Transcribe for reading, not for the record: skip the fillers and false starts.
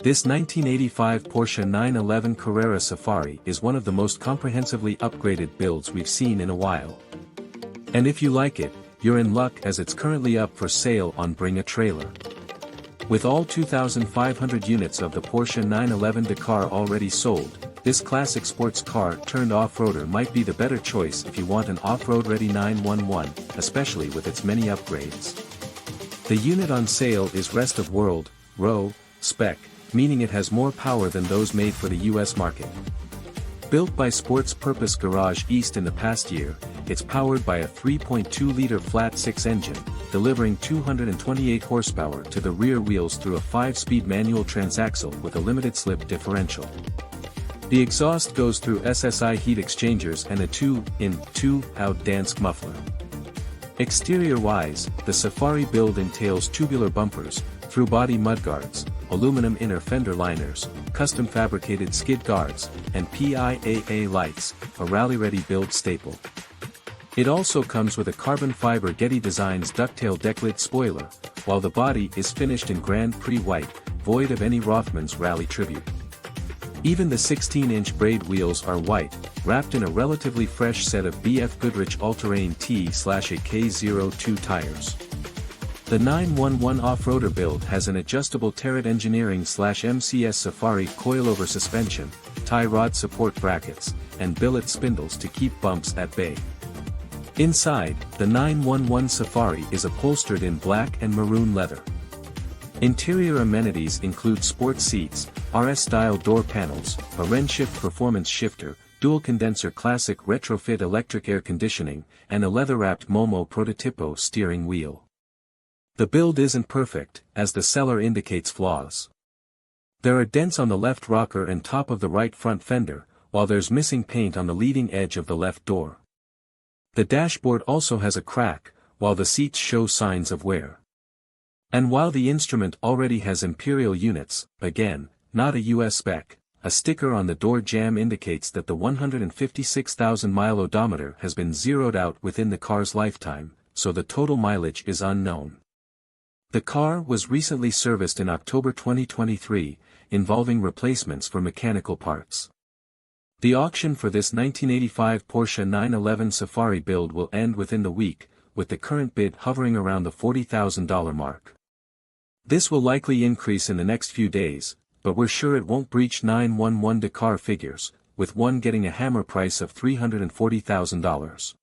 This 1985 Porsche 911 Carrera Safari is one of the most comprehensively upgraded builds we've seen in a while. And if you like it, you're in luck as it's currently up for sale on Bring a Trailer. With all 2,500 units of the Porsche 911 Dakar already sold, this classic sports car turned off-roader might be the better choice if you want an off-road ready 911, especially with its many upgrades. The unit on sale is Rest of World, RO, spec, meaning it has more power than those made for the US market. Built by Sports Purpose Garage East in the past year, it's powered by a 3.2-liter flat-six engine, delivering 228 horsepower to the rear wheels through a 5-speed manual transaxle with a limited-slip differential. The exhaust goes through SSI heat exchangers and a 2-in, 2-out Dansk muffler. Exterior-wise, the Safari build entails tubular bumpers, through-body mudguards, aluminum inner fender liners, custom fabricated skid guards, and PIAA lights, a rally-ready build staple. It also comes with a carbon fiber Getty Designs ducktail decklid spoiler, while the body is finished in Grand Prix white, void of any Rothmans rally tribute. Even the 16-inch braid wheels are white, wrapped in a relatively fresh set of BF Goodrich All-Terrain T/AK02 tires. The 911 off-roader build has an adjustable Terrat Engineering/MCS Safari coilover suspension, tie rod support brackets, and billet spindles to keep bumps at bay. Inside, the 911 Safari is upholstered in black and maroon leather. Interior amenities include sport seats, RS-style door panels, a RenShift performance shifter, dual condenser classic retrofit electric air conditioning, and a leather-wrapped Momo Prototipo steering wheel. The build isn't perfect, as the seller indicates flaws. There are dents on the left rocker and top of the right front fender, while there's missing paint on the leading edge of the left door. The dashboard also has a crack, while the seats show signs of wear. And while the instrument already has Imperial units, again, not a US spec, a sticker on the door jamb indicates that the 156,000-mile odometer has been zeroed out within the car's lifetime, so the total mileage is unknown. The car was recently serviced in October 2023, involving replacements for mechanical parts. The auction for this 1985 Porsche 911 Safari build will end within the week, with the current bid hovering around the $40,000 mark. This will likely increase in the next few days, but we're sure it won't breach 911 Dakar figures, with one getting a hammer price of $340,000.